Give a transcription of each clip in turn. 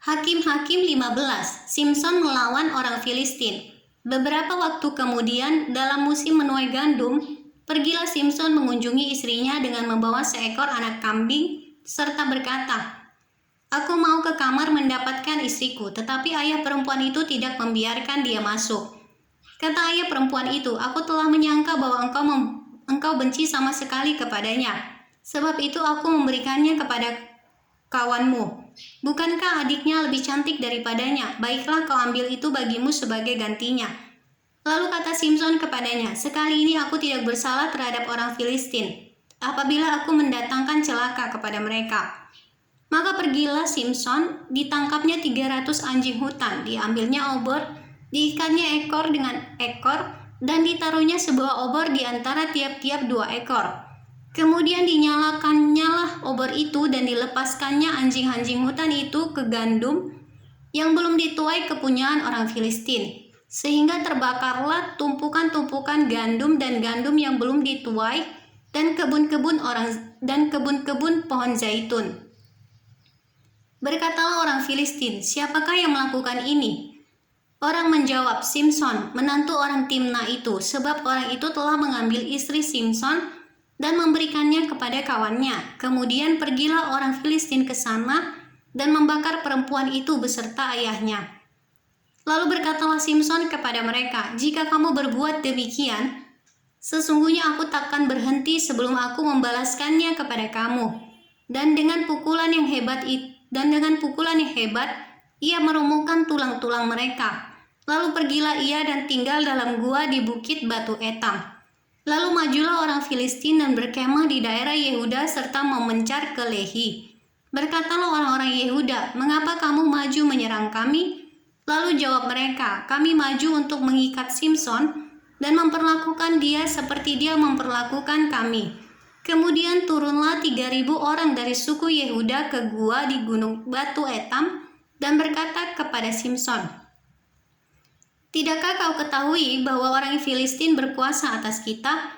Hakim-Hakim 15, Simson melawan orang Filistin. Beberapa waktu kemudian, dalam musim menuai gandum, pergilah Simson mengunjungi istrinya dengan membawa seekor anak kambing, serta berkata, "Aku mau ke kamar mendapatkan istriku, tetapi ayah perempuan itu tidak membiarkan dia masuk." Kata ayah perempuan itu, "Aku telah menyangka bahwa engkau benci sama sekali kepadanya. Sebab itu aku memberikannya kepada kawanmu. Bukankah adiknya lebih cantik daripadanya? Baiklah, kau ambil itu bagimu sebagai gantinya." Lalu kata Simson kepadanya, "Sekali ini aku tidak bersalah terhadap orang Filistin, apabila aku mendatangkan celaka kepada mereka." Maka pergilah Simson, ditangkapnya 300 anjing hutan, diambilnya obor, diikatnya ekor dengan ekor, dan ditaruhnya sebuah obor di antara tiap-tiap 2 ekor. Kemudian dinyalakannya obor itu dan dilepaskannya anjing-anjing hutan itu ke gandum yang belum dituai kepunyaan orang Filistin, sehingga terbakarlah tumpukan-tumpukan gandum dan gandum yang belum dituai dan kebun-kebun pohon zaitun. Berkatalah orang Filistin, "Siapakah yang melakukan ini?" Orang menjawab, "Simson, menantu orang Timna itu, sebab orang itu telah mengambil istri Simson dan memberikannya kepada kawannya." Kemudian pergilah orang Filistin ke sana dan membakar perempuan itu beserta ayahnya. Lalu berkatalah Simson kepada mereka, "Jika kamu berbuat demikian, sesungguhnya aku takkan berhenti sebelum aku membalaskannya kepada kamu." Dan dengan pukulan yang hebat, ia merumukkan tulang-tulang mereka. Lalu pergilah ia dan tinggal dalam gua di bukit Batu Etam. Lalu majulah orang Filistin dan berkemah di daerah Yehuda serta memencar ke Lehi. Berkatalah orang-orang Yehuda, "Mengapa kamu maju menyerang kami?" Lalu jawab mereka, "Kami maju untuk mengikat Simson dan memperlakukan dia seperti dia memperlakukan kami." Kemudian turunlah 3.000 orang dari suku Yehuda ke gua di gunung Batu Etam dan berkata kepada Simson, "Tidakkah kau ketahui bahwa orang Filistin berkuasa atas kita?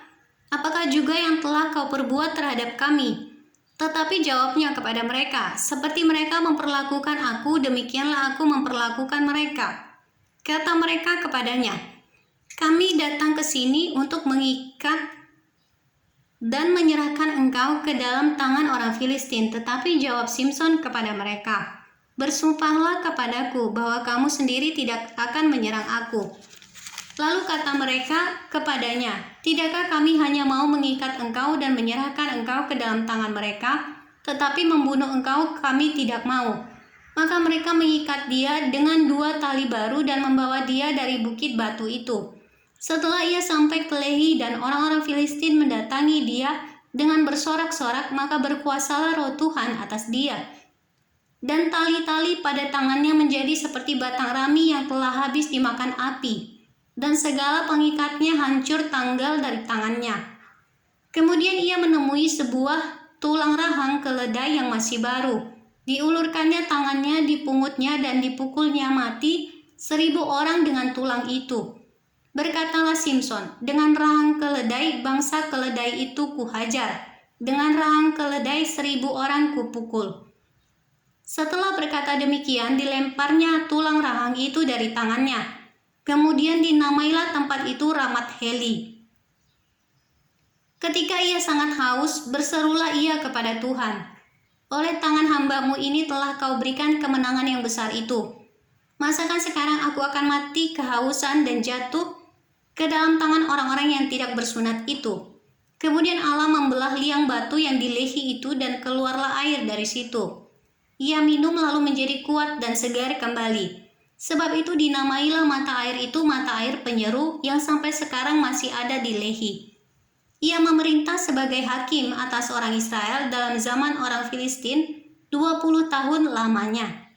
Apakah juga yang telah kau perbuat terhadap kami?" Tetapi jawabnya kepada mereka, "Seperti mereka memperlakukan aku, demikianlah aku memperlakukan mereka." Kata mereka kepadanya, "Kami datang ke sini untuk mengikat dan menyerahkan engkau ke dalam tangan orang Filistin." Tetapi jawab Simson kepada mereka, "Bersumpahlah kepadaku bahwa kamu sendiri tidak akan menyerang aku." Lalu kata mereka kepadanya, "Tidakkah kami hanya mau mengikat engkau dan menyerahkan engkau ke dalam tangan mereka, tetapi membunuh engkau kami tidak mau." Maka mereka mengikat dia dengan 2 tali baru dan membawa dia dari bukit batu itu. Setelah ia sampai ke Lehi dan orang-orang Filistin mendatangi dia dengan bersorak-sorak, maka berkuasalah roh Tuhan atas dia. Dan tali-tali pada tangannya menjadi seperti batang rami yang telah habis dimakan api, dan segala pengikatnya hancur tanggal dari tangannya. Kemudian ia menemui sebuah tulang rahang keledai yang masih baru. Diulurkannya tangannya, dipungutnya dan dipukulnya mati 1.000 orang dengan tulang itu. Berkatalah Simson, "Dengan rahang keledai bangsa keledai itu kuhajar, dengan rahang keledai 1.000 orang kupukul." Setelah berkata demikian, dilemparnya tulang rahang itu dari tangannya. Kemudian dinamailah tempat itu Ramat Heli. Ketika ia sangat haus, berserulah ia kepada Tuhan, "Oleh tangan hambamu ini telah kau berikan kemenangan yang besar itu. Masakan sekarang aku akan mati kehausan dan jatuh ke dalam tangan orang-orang yang tidak bersunat itu?" Kemudian Allah membelah liang batu yang di Lehi itu dan keluarlah air dari situ. Ia minum lalu menjadi kuat dan segar kembali. Sebab itu dinamailah mata air itu mata air penyeru yang sampai sekarang masih ada di Lehi. Ia memerintah sebagai hakim atas orang Israel dalam zaman orang Filistin 20 tahun lamanya.